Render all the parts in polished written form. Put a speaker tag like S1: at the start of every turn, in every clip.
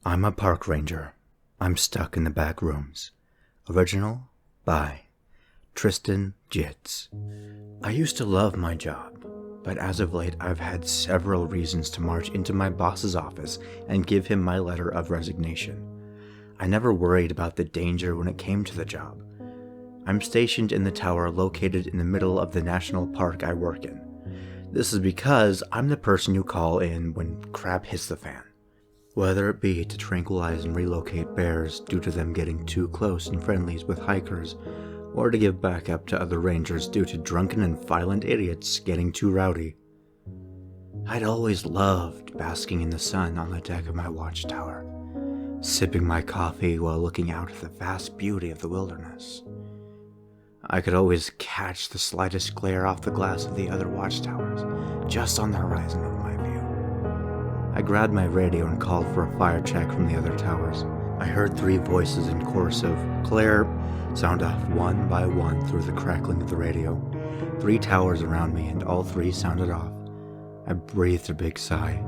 S1: I'm a park ranger. I'm stuck in the back rooms. Original by TristenJits. I used to love my job, but as of late I've had several reasons to march into my boss's office and give him my letter of resignation. I never worried about the danger when it came to the job. I'm stationed in the tower located in the middle of the national park I work in. This is because I'm the person you call in when crap hits the fan. Whether it be to tranquilize and relocate bears due to them getting too close and friendlies with hikers, or to give backup to other rangers due to drunken and violent idiots getting too rowdy. I'd always loved basking in the sun on the deck of my watchtower, sipping my coffee while looking out at the vast beauty of the wilderness. I could always catch the slightest glare off the glass of the other watchtowers, just on the horizon of my view. I grabbed my radio and called for a fire check from the other towers. I heard 3 voices in chorus of "Clear" sound off one by one through the crackling of the radio. 3 towers around me, and all 3 sounded off. I breathed a big sigh.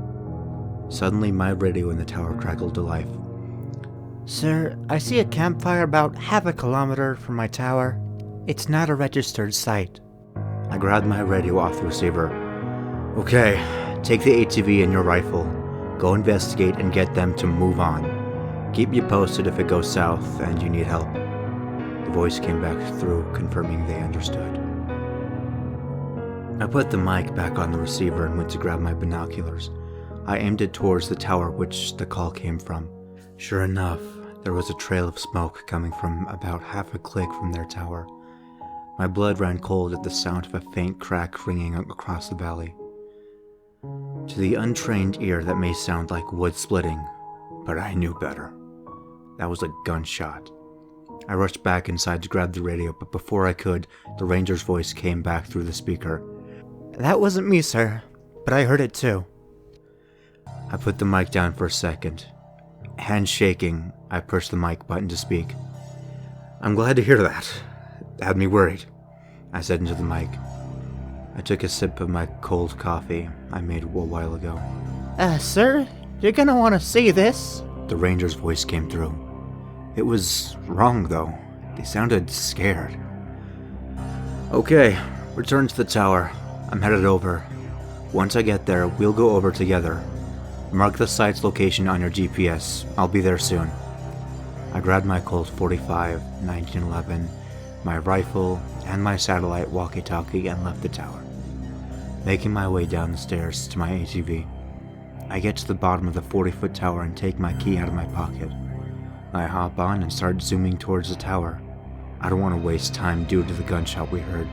S1: Suddenly, my radio in the tower crackled to life.
S2: "Sir, I see a campfire about half a kilometer from my tower. It's not a registered site."
S1: I grabbed my radio off the receiver. "Okay, take the ATV and your rifle. Go investigate and get them to move on. Keep me posted if it goes south and you need help." The voice came back through, confirming they understood. I put the mic back on the receiver and went to grab my binoculars. I aimed it towards the tower which the call came from. Sure enough, there was a trail of smoke coming from about half a click from their tower. My blood ran cold at the sound of a faint crack ringing across the valley. To the untrained ear, that may sound like wood splitting, but I knew better. That was a gunshot. I rushed back inside to grab the radio, but before I could, the ranger's voice came back through the speaker.
S2: "That wasn't me, sir, but I heard it too."
S1: I put the mic down for a second. Hands shaking, I pushed the mic button to speak. "I'm glad to hear that. It had me worried," I said into the mic. I took a sip of my cold coffee I made a while ago.
S2: Sir, you're gonna want to see this."
S1: The ranger's voice came through. It was wrong, though. They sounded scared. "Okay, return to the tower. I'm headed over. Once I get there, we'll go over together. Mark the site's location on your GPS. I'll be there soon." I grabbed my Colt 45 1911, my rifle, and my satellite walkie-talkie and left the tower. Making my way down the stairs to my ATV, I get to the bottom of the 40-foot tower and take my key out of my pocket. I hop on and start zooming towards the tower. I don't want to waste time due to the gunshot we heard.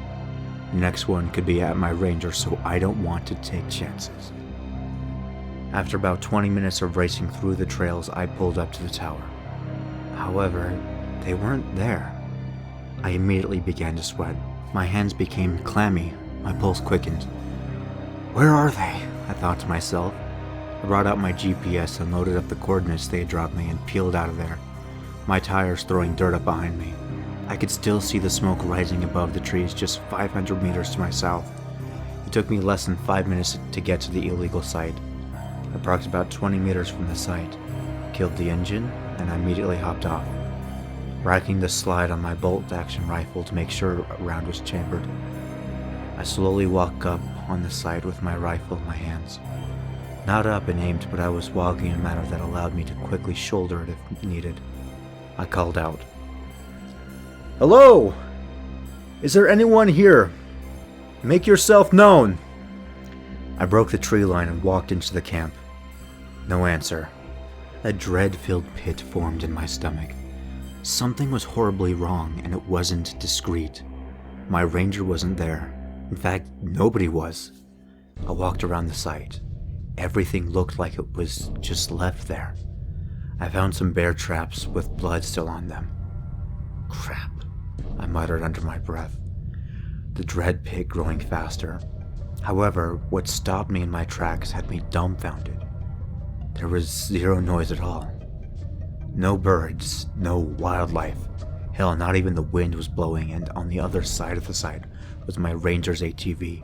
S1: The next one could be at my ranger, so I don't want to take chances. After about 20 minutes of racing through the trails, I pulled up to the tower. However, they weren't there. I immediately began to sweat. My hands became clammy. My pulse quickened. "Where are they?" I thought to myself. I brought out my GPS and loaded up the coordinates they had dropped me and peeled out of there, my tires throwing dirt up behind me. I could still see the smoke rising above the trees just 500 meters to my south. It took me less than 5 minutes to get to the illegal site. I parked about 20 meters from the site, killed the engine, and I immediately hopped off, racking the slide on my bolt-action rifle to make sure a round was chambered. I slowly walked up on the side with my rifle in my hands. Not up and aimed, but I was walking in a manner that allowed me to quickly shoulder it if needed. I called out, "Hello? Is there anyone here? Make yourself known." I broke the tree line and walked into the camp. No answer. A dread-filled pit formed in my stomach. Something was horribly wrong, and it wasn't discreet. My ranger wasn't there. In fact, nobody was. I walked around the site. Everything looked like it was just left there. I found some bear traps with blood still on them. "Crap," I muttered under my breath, the dread pit growing faster. However, what stopped me in my tracks had me dumbfounded. There was zero noise at all. No birds, no wildlife. Hell, not even the wind was blowing, and on the other side of the site was my ranger's ATV.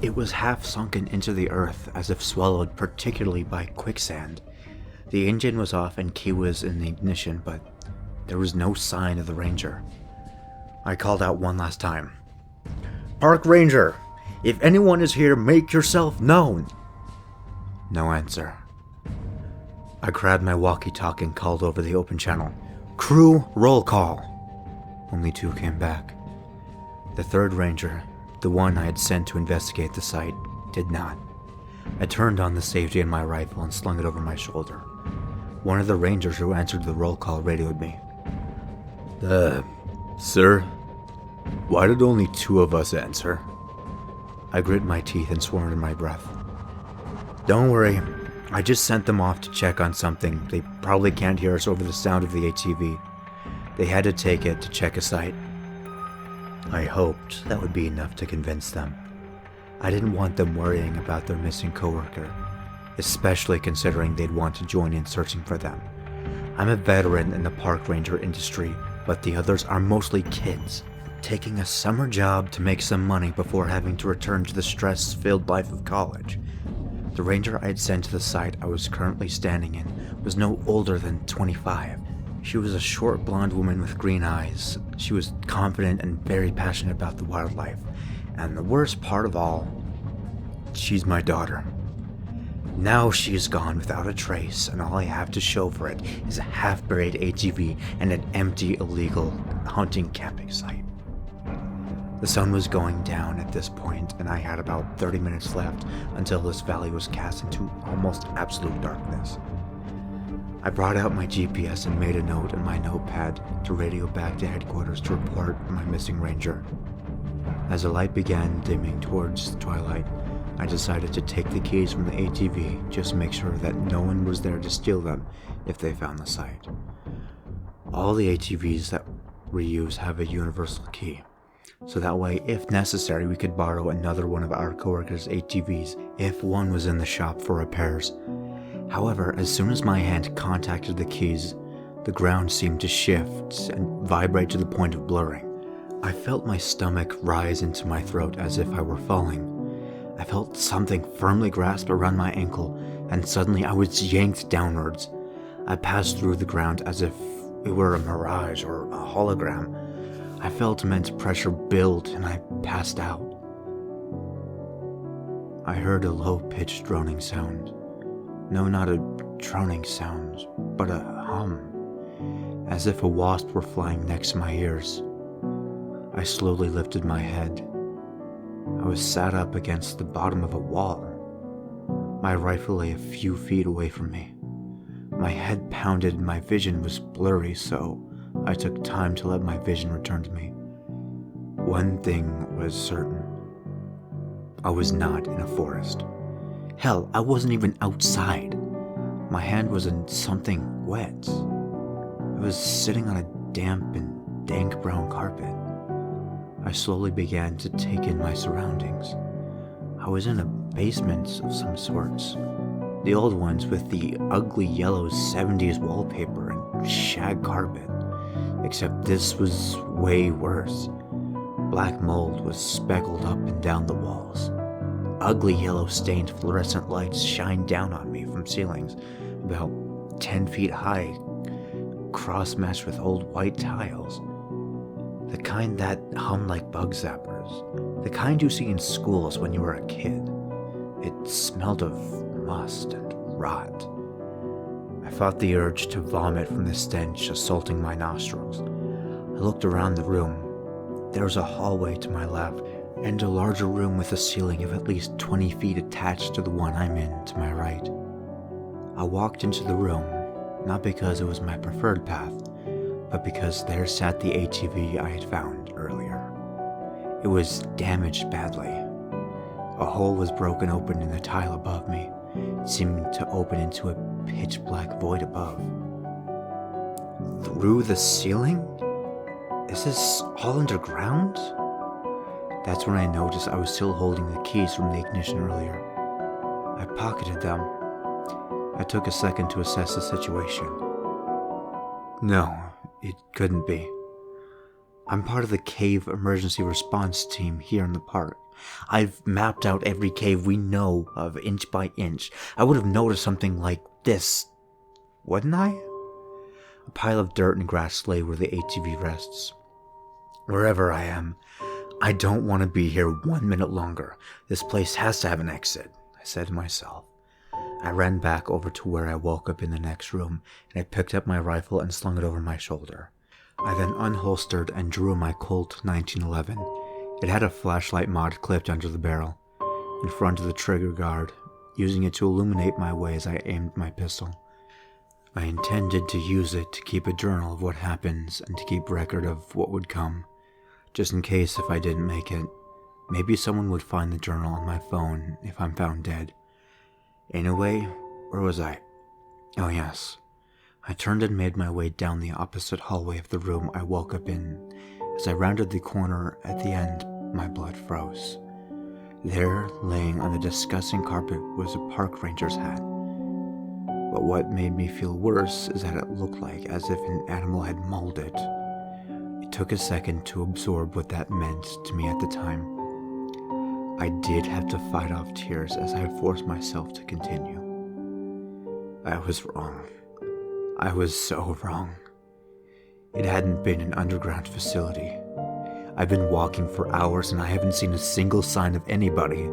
S1: It was half sunken into the earth, as if swallowed particularly by quicksand. The engine was off and key was in the ignition, but there was no sign of the ranger. I called out one last time. "Park ranger! If anyone is here, make yourself known!" No answer. I grabbed my walkie-talkie and called over the open channel. "Crew, roll call!" Only 2 came back. The 3rd ranger, the one I had sent to investigate the site, did not. I turned on the safety in my rifle and slung it over my shoulder. One of the rangers who answered the roll call radioed me. Sir, why did only 2 of us answer?" I grit my teeth and swore under my breath. "Don't worry, I just sent them off to check on something. They probably can't hear us over the sound of the ATV. They had to take it to check a site." I hoped that would be enough to convince them. I didn't want them worrying about their missing coworker, especially considering they'd want to join in searching for them. I'm a veteran in the park ranger industry, but the others are mostly kids, taking a summer job to make some money before having to return to the stress-filled life of college. The ranger I had sent to the site I was currently standing in was no older than 25. She was a short blonde woman with green eyes. She was confident and very passionate about the wildlife. And the worst part of all, she's my daughter. Now she's gone without a trace, and all I have to show for it is a half-buried ATV and an empty, illegal hunting camping site. The sun was going down at this point, and I had about 30 minutes left until this valley was cast into almost absolute darkness. I brought out my GPS and made a note in my notepad to radio back to headquarters to report my missing ranger. As the light began dimming towards twilight, I decided to take the keys from the ATV just to make sure that no one was there to steal them if they found the site. All the ATVs that we use have a universal key, so that way, if necessary, we could borrow another one of our coworkers' ATVs if one was in the shop for repairs. However, as soon as my hand contacted the keys, the ground seemed to shift and vibrate to the point of blurring. I felt my stomach rise into my throat as if I were falling. I felt something firmly grasp around my ankle, and suddenly I was yanked downwards. I passed through the ground as if it were a mirage or a hologram. I felt immense pressure build, and I passed out. I heard a low-pitched droning sound. No, not a droning sound, but a hum, as if a wasp were flying next to my ears. I slowly lifted my head. I was sat up against the bottom of a wall. My rifle lay a few feet away from me. My head pounded and my vision was blurry, so I took time to let my vision return to me. One thing was certain. I was not in a forest. Hell, I wasn't even outside. My hand was in something wet. It was sitting on a damp and dank brown carpet. I slowly began to take in my surroundings. I was in a basement of some sorts. The old ones with the ugly yellow 70s wallpaper and shag carpet. Except this was way worse. Black mold was speckled up and down the walls. Ugly yellow stained fluorescent lights shined down on me from ceilings about 10 feet high, cross-matched with old white tiles. The kind that hum like bug zappers. The kind you see in schools when you were a kid. It smelled of must and rot. I fought the urge to vomit from the stench assaulting my nostrils. I looked around the room. There was a hallway to my left, and a larger room with a ceiling of at least 20 feet attached to the one I'm in to my right. I walked into the room, not because it was my preferred path, but because there sat the ATV I had found earlier. It was damaged badly. A hole was broken open in the tile above me, seeming to open into a pitch-black void above. Through the ceiling? Is this all underground? That's when I noticed I was still holding the keys from the ignition earlier. I pocketed them. I took a second to assess the situation. No, it couldn't be. I'm part of the cave emergency response team here in the park. I've mapped out every cave we know of inch by inch. I would have noticed something like this wouldn't I? A pile of dirt and grass lay where the ATV rests. Wherever I am, I don't want to be here 1 minute longer. This place has to have an exit, I said to myself. I ran back over to where I woke up in the next room, and I picked up my rifle and slung it over my shoulder. I then unholstered and drew my Colt 1911. It had a flashlight mod clipped under the barrel, in front of the trigger guard, using it to illuminate my way as I aimed my pistol. I intended to use it to keep a journal of what happens and to keep record of what would come, just in case if I didn't make it. Maybe someone would find the journal on my phone if I'm found dead. Anyway, where was I? Oh yes. I turned and made my way down the opposite hallway of the room I woke up in. As I rounded the corner at the end, my blood froze. There, laying on the disgusting carpet, was a park ranger's hat. But what made me feel worse is that it looked like as if an animal had mauled it. It took a second to absorb what that meant to me at the time. I did have to fight off tears as I forced myself to continue. I was wrong. I was so wrong. It hadn't been an underground facility. I've been walking for hours and I haven't seen a single sign of anybody.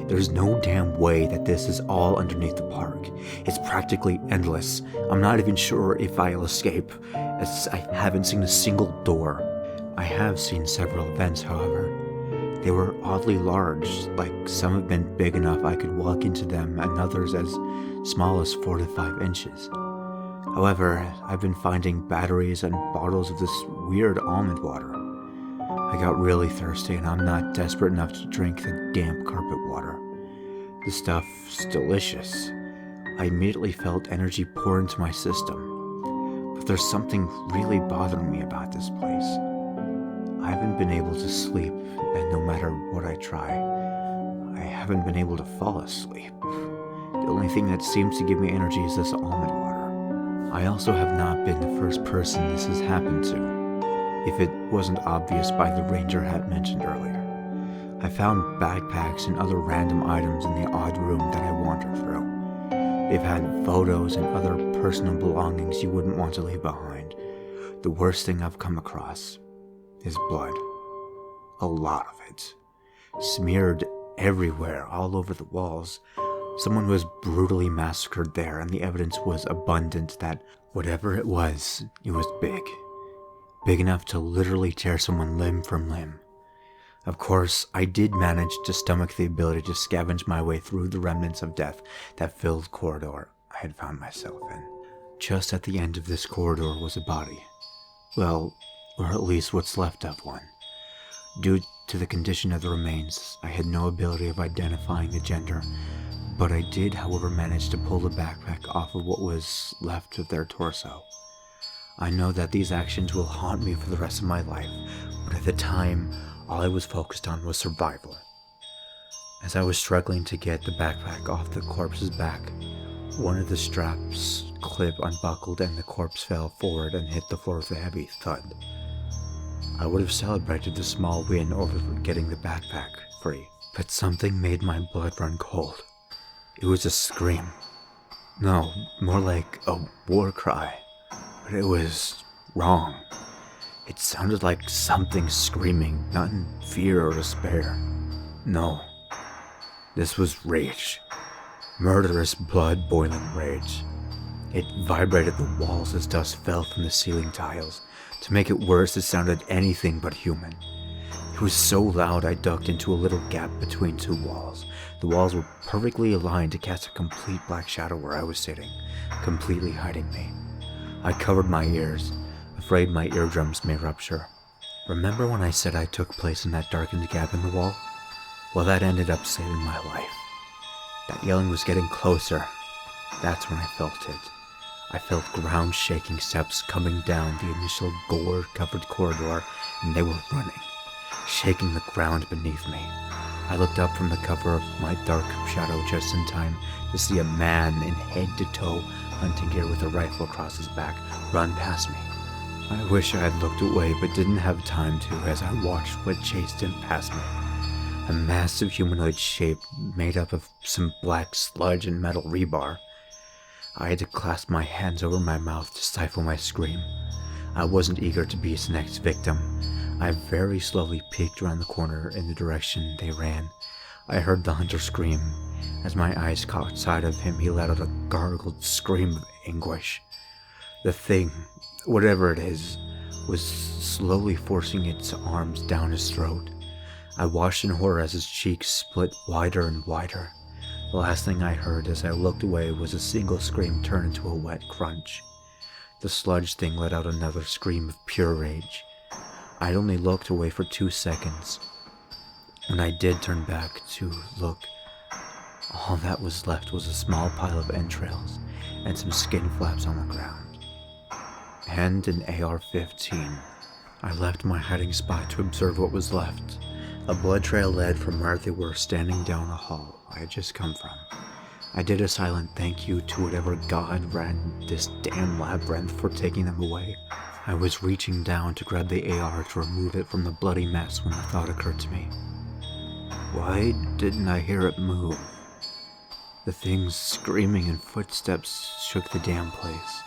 S1: There's no damn way that this is all underneath the park. It's practically endless. I'm not even sure if I'll escape, as I haven't seen a single door. I have seen several vents, however. They were oddly large, like some have been big enough I could walk into them and others as small as 4 to 5 inches. However, I've been finding batteries and bottles of this weird almond water. I got really thirsty and I'm not desperate enough to drink the damp carpet water. The stuff's delicious. I immediately felt energy pour into my system. But there's something really bothering me about this place. I haven't been able to sleep, and no matter what I try, I haven't been able to fall asleep. The only thing that seems to give me energy is this almond water. I also have not been the first person this has happened to, if it wasn't obvious by the ranger hat mentioned earlier. I found backpacks and other random items in the odd room that I wandered through. They've had photos and other personal belongings you wouldn't want to leave behind. The worst thing I've come across is blood. A lot of it. Smeared everywhere, all over the walls. Someone was brutally massacred there, and the evidence was abundant that whatever it was big. Big enough to literally tear someone limb from limb. Of course, I did manage to stomach the ability to scavenge my way through the remnants of death that filled the corridor I had found myself in. Just at the end of this corridor was a body. Well, or at least what's left of one. Due to the condition of the remains, I had no ability of identifying the gender, but I did, however, manage to pull the backpack off of what was left of their torso. I know that these actions will haunt me for the rest of my life, but at the time, all I was focused on was survival. As I was struggling to get the backpack off the corpse's back, one of the straps clip unbuckled and the corpse fell forward and hit the floor with a heavy thud. I would have celebrated the small win over getting the backpack free, but something made my blood run cold. It was a scream. No, more like a war cry. But it was wrong. It sounded like something screaming, not in fear or despair. No. This was rage. Murderous, blood-boiling rage. It vibrated the walls as dust fell from the ceiling tiles. To make it worse, it sounded anything but human. It was so loud I ducked into a little gap between two walls. The walls were perfectly aligned to cast a complete black shadow where I was sitting, completely hiding me. I covered my ears, afraid my eardrums may rupture. Remember when I said I took place in that darkened gap in the wall? Well, that ended up saving my life. That yelling was getting closer. That's when I felt it. I felt ground-shaking steps coming down the initial gore-covered corridor, and they were running, shaking the ground beneath me. I looked up from the cover of my dark shadow just in time to see a man in head-to-toe hunting gear with a rifle across his back run past me. I wish I had looked away, but didn't have time to as I watched what chased him past me. A massive humanoid shape made up of some black sludge and metal rebar. I had to clasp my hands over my mouth to stifle my scream. I wasn't eager to be his next victim. I very slowly peeked around the corner in the direction they ran. I heard the hunter scream. As my eyes caught sight of him, he let out a gargled scream of anguish. The thing, whatever it is, was slowly forcing its arms down his throat. I watched in horror as his cheeks split wider and wider. The last thing I heard as I looked away was a single scream turn into a wet crunch. The sludge thing let out another scream of pure rage. I'd only looked away for 2 seconds. When I did turn back to look, all that was left was a small pile of entrails and some skin flaps on the ground. And an AR-15. I left my hiding spot to observe what was left. A blood trail led from where they were standing down a hall I had just come from. I did a silent thank you to whatever god ran this damn labyrinth for taking them away. I was reaching down to grab the AR to remove it from the bloody mess when the thought occurred to me. Why didn't I hear it move? The thing's screaming and footsteps shook the damn place.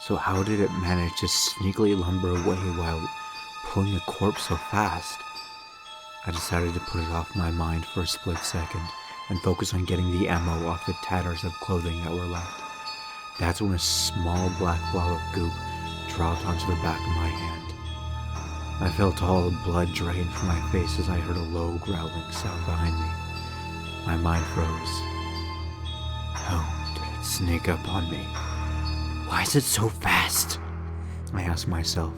S1: So how did it manage to sneakily lumber away while pulling a corpse so fast? I decided to put it off my mind for a split second and focus on getting the ammo off the tatters of clothing that were left. That's when a small black blob of goop dropped onto the back of my hand. I felt all the blood drain from my face as I heard a low growling sound behind me. My mind froze. How did it sneak up on me? Why is it so fast? I asked myself.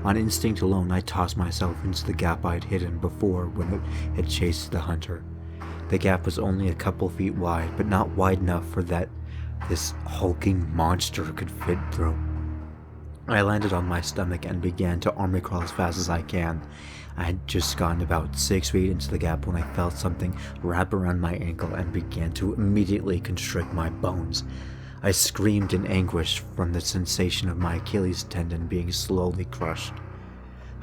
S1: On instinct alone, I tossed myself into the gap I'd hidden before when it had chased the hunter. The gap was only a couple feet wide, but not wide enough for that this hulking monster could fit through. I landed on my stomach and began to army crawl as fast as I can. I had just gotten about 6 feet into the gap when I felt something wrap around my ankle and began to immediately constrict my bones. I screamed in anguish from the sensation of my Achilles tendon being slowly crushed.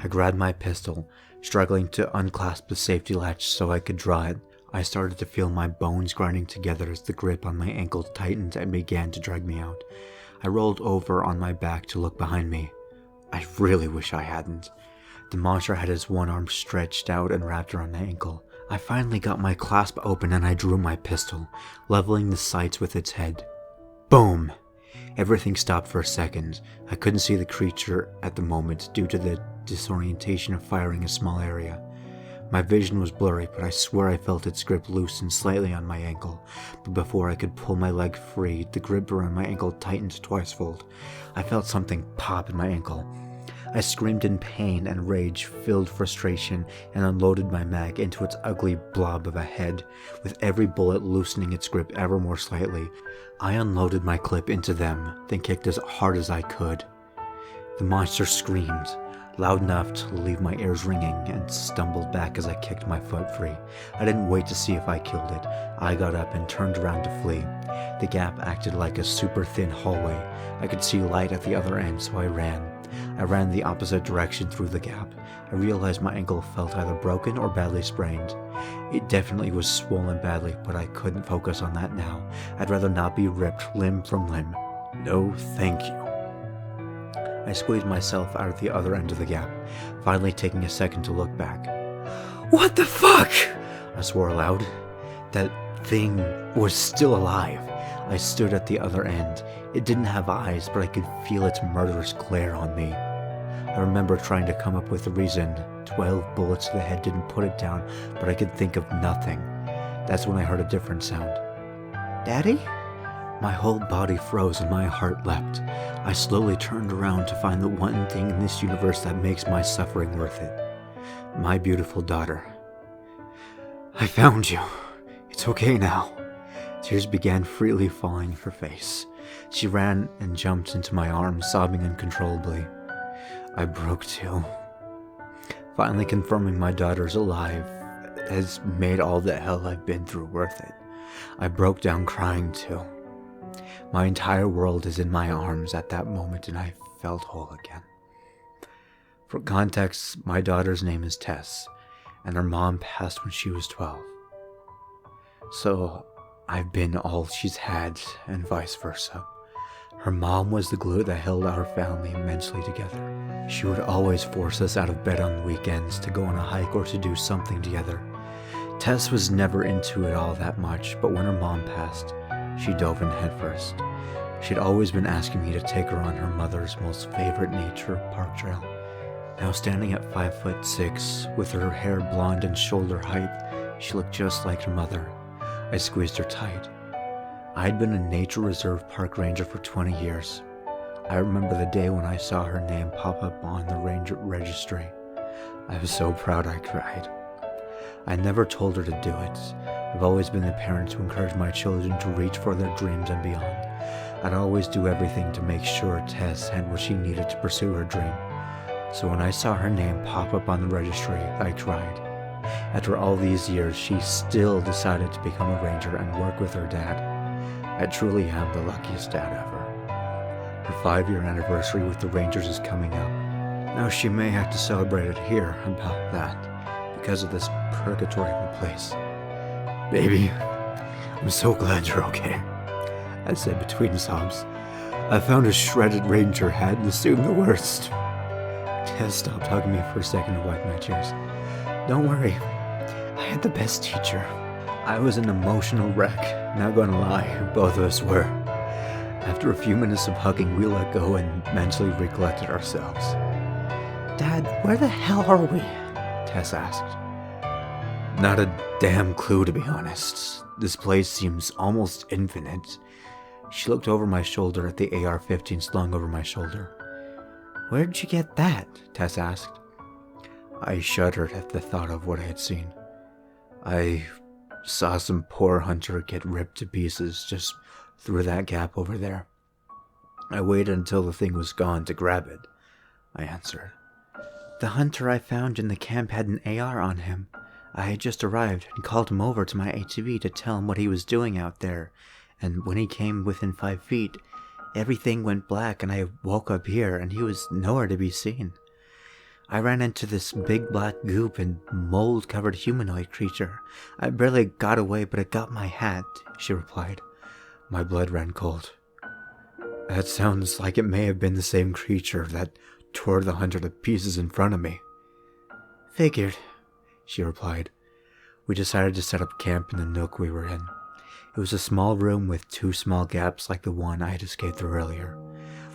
S1: I grabbed my pistol, struggling to unclasp the safety latch so I could draw it. I started to feel my bones grinding together as the grip on my ankle tightened and began to drag me out. I rolled over on my back to look behind me. I really wish I hadn't. The monster had his one arm stretched out and wrapped around my ankle. I finally got my clasp open and I drew my pistol, leveling the sights with its head. Boom! Everything stopped for a second. I couldn't see the creature at the moment due to the disorientation of firing a small area. My vision was blurry, but I swear I felt its grip loosen slightly on my ankle. But before I could pull my leg free, the grip around my ankle tightened twicefold. I felt something pop in my ankle. I screamed in pain and rage-filled frustration and unloaded my mag into its ugly blob of a head, with every bullet loosening its grip ever more slightly. I unloaded my clip into them, then kicked as hard as I could. The monster screamed, loud enough to leave my ears ringing, and stumbled back as I kicked my foot free. I didn't wait to see if I killed it. I got up and turned around to flee. The gap acted like a super thin hallway. I could see light at the other end, so I ran. I ran the opposite direction through the gap. I realized my ankle felt either broken or badly sprained. It definitely was swollen badly, but I couldn't focus on that now. I'd rather not be ripped limb from limb. No, thank you. I squeezed myself out of the other end of the gap, finally taking a second to look back. What the fuck? I swore aloud. That thing was still alive. I stood at the other end. It didn't have eyes, but I could feel its murderous glare on me. I remember trying to come up with a reason. 12 bullets to the head didn't put it down, but I could think of nothing. That's when I heard a different sound. Daddy? My whole body froze and my heart leapt. I slowly turned around to find the one thing in this universe that makes my suffering worth it. My beautiful daughter. I found you. It's okay now. Tears began freely falling her face. She ran and jumped into my arms, sobbing uncontrollably. I broke too. Finally confirming my daughter's alive has made all the hell I've been through worth it. I broke down crying too. My entire world is in my arms at that moment and I felt whole again. For context, my daughter's name is Tess, and her mom passed when she was 12. So, I've been all she's had, and vice versa. Her mom was the glue that held our family mentally together. She would always force us out of bed on weekends to go on a hike or to do something together. Tess was never into it all that much, but when her mom passed, she dove in headfirst. She'd always been asking me to take her on her mother's most favorite nature park trail. Now standing at 5'6", with her hair blonde and shoulder height, she looked just like her mother. I squeezed her tight. I'd been a nature reserve park ranger for 20 years. I remember the day when I saw her name pop up on the ranger registry. I was so proud I cried. I never told her to do it. I've always been the parent to encourage my children to reach for their dreams and beyond. I'd always do everything to make sure Tess had what she needed to pursue her dream. So when I saw her name pop up on the registry, I cried. After all these years, she still decided to become a ranger and work with her dad. I truly am the luckiest dad ever. Her 5-year anniversary with the Rangers is coming up. Now she may have to celebrate it here about that, because of this purgatory of a place. Baby, I'm so glad you're okay, I said between sobs. I found a shredded ranger hat and assumed the worst. Tess stopped hugging me for a second to wipe my tears. Don't worry, I had the best teacher. I was an emotional wreck, not gonna lie, both of us were. After a few minutes of hugging, we let go and mentally recollected ourselves.
S2: Dad, where the hell are we?
S1: Tess asked. Not a damn clue, to be honest. This place seems almost infinite. She looked over my shoulder at the AR-15 slung over my shoulder.
S2: Where'd you get that?
S1: Tess asked. I shuddered at the thought of what I had seen. I saw some poor hunter get ripped to pieces just through that gap over there. I waited until the thing was gone to grab it, I answered.
S2: The hunter I found in the camp had an AR on him. I had just arrived and called him over to my ATV to tell him what he was doing out there, and when he came within 5 feet, everything went black and I woke up here and he was nowhere to be seen. I ran into this big black goop and mold-covered humanoid creature. I barely got away, but it got my hat, she replied.
S1: My blood ran cold. That sounds like it may have been the same creature that tore the hunter to pieces in front of me.
S2: Figured,
S1: she replied. We decided to set up camp in the nook we were in. It was a small room with 2 small gaps like the one I had escaped through earlier.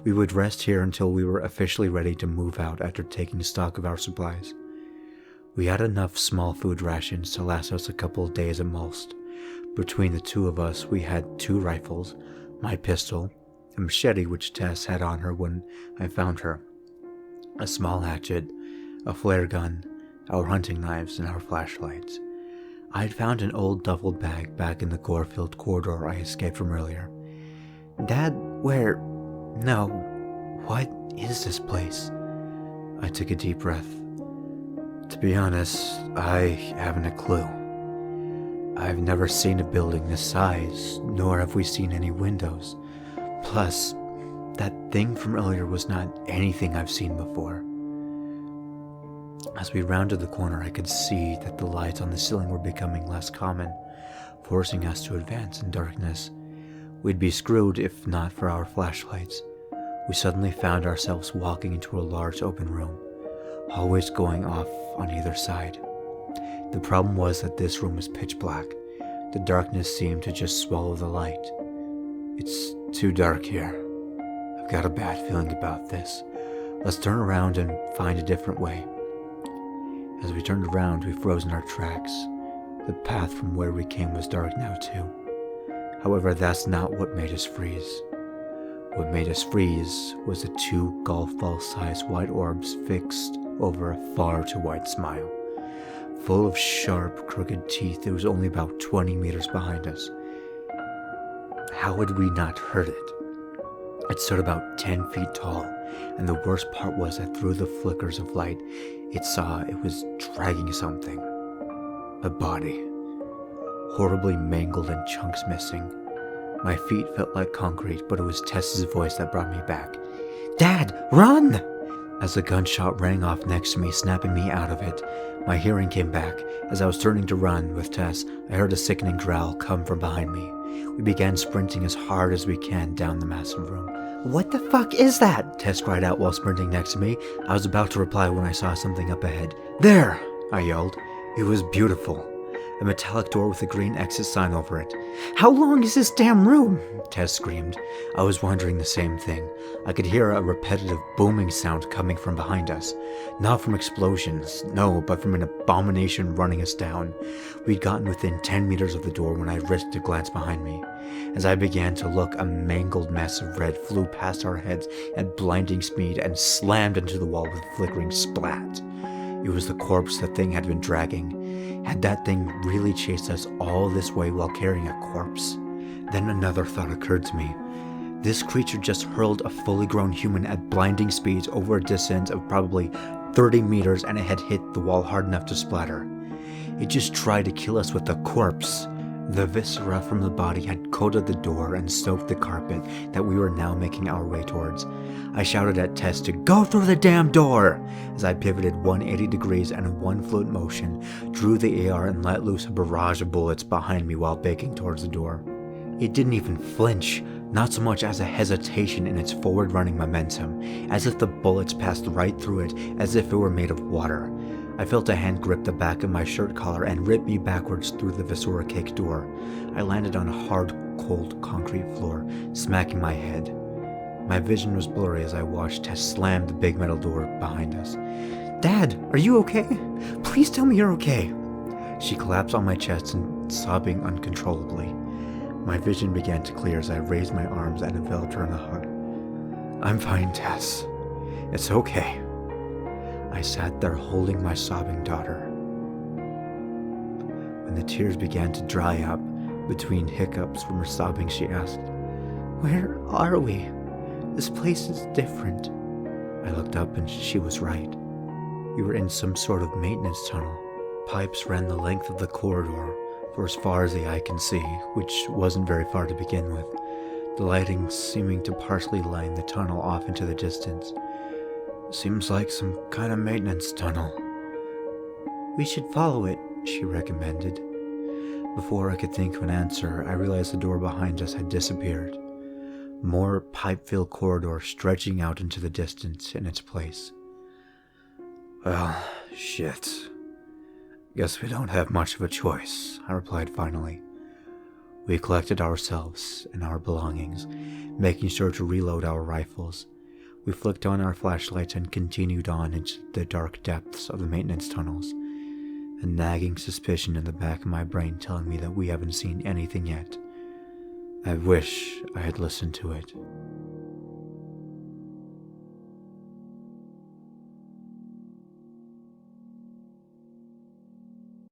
S1: We would rest here until we were officially ready to move out after taking stock of our supplies. We had enough small food rations to last us a couple of days at most. Between the two of us, we had 2 rifles, my pistol, a machete which Tess had on her when I found her, a small hatchet, a flare gun, our hunting knives, and our flashlights. I had found an old duffel bag back in the gore-filled corridor I escaped from earlier.
S2: Dad, where... No, what is this place?
S1: I took a deep breath. To be honest, I haven't a clue. I've never seen a building this size, nor have we seen any windows. Plus, that thing from earlier was not anything I've seen before. As we rounded the corner, I could see that the lights on the ceiling were becoming less common, forcing us to advance in darkness. We'd be screwed if not for our flashlights. We suddenly found ourselves walking into a large open room, hallways going off on either side. The problem was that this room was pitch black. The darkness seemed to just swallow the light. It's too dark here. I've got a bad feeling about this. Let's turn around and find a different way. As we turned around, we froze in our tracks. The path from where we came was dark now too. However, that's not what made us freeze. What made us freeze was the 2 golf ball-sized white orbs fixed over a far too wide smile. Full of sharp, crooked teeth, it was only about 20 meters behind us. How had we not heard it? It stood about 10 feet tall, and the worst part was that through the flickers of light, it was dragging something. A body. Horribly mangled and chunks missing. My feet felt like concrete, but it was Tess's voice that brought me back.
S2: Dad, run! As a gunshot rang off next to me, snapping me out of it, my hearing came back. As I was turning to run with Tess, I heard a sickening growl come from behind me. We began sprinting as hard as we can down the massive room. "What the fuck is that?" Tess cried out while sprinting next to me. I was about to reply when I saw something up ahead. "There!" I yelled. It was beautiful. A metallic door with a green exit sign over it. "How long is this damn room?" Tess screamed. I was wondering the same thing. I could hear a repetitive booming sound coming from behind us. Not from explosions, no, but from an abomination running us down. We'd gotten within 10 meters of the door when I risked a glance behind me. As I began to look, a mangled mess of red flew past our heads at blinding speed and slammed into the wall with a flickering splat. It was the corpse the thing had been dragging. Had that thing really chased us all this way while carrying a corpse? Then another thought occurred to me. This creature just hurled a fully grown human at blinding speeds over a distance of probably 30 meters, and it had hit the wall hard enough to splatter. It just tried to kill us with a corpse. The viscera from the body had coated the door and soaked the carpet that we were now making our way towards. I shouted at Tess to go through the damn door! As I pivoted 180 degrees and in one fluid motion, drew the AR and let loose a barrage of bullets behind me while baking towards the door. It didn't even flinch, not so much as a hesitation in its forward-running momentum, as if the bullets passed right through it, as if it were made of water. I felt a hand grip the back of my shirt collar and rip me backwards through the viscera-caked door. I landed on a hard, cold concrete floor, smacking my head. My vision was blurry as I watched Tess slam the big metal door behind us. "Dad, are you okay? Please tell me you're okay." She collapsed on my chest and sobbing uncontrollably. My vision began to clear as I raised my arms and enveloped her in a hug. "I'm fine, Tess. It's okay." I sat there holding my sobbing daughter. When the tears began to dry up, between hiccups from her sobbing, she asked, "Where are we? This place is different." I looked up and she was right. We were in some sort of maintenance tunnel. Pipes ran the length of the corridor for as far as the eye can see, which wasn't very far to begin with, the lighting seeming to partially line the tunnel off into the distance. "Seems like some kind of maintenance tunnel." "We should follow it," she recommended. Before I could think of an answer, I realized the door behind us had disappeared. More pipe-filled corridor stretching out into the distance in its place. "Well, shit. Guess we don't have much of a choice," I replied finally. We collected ourselves and our belongings, making sure to reload our rifles. We flicked on our flashlights and continued on into the dark depths of the maintenance tunnels, a nagging suspicion in the back of my brain telling me that we haven't seen anything yet. I wish I had listened to it.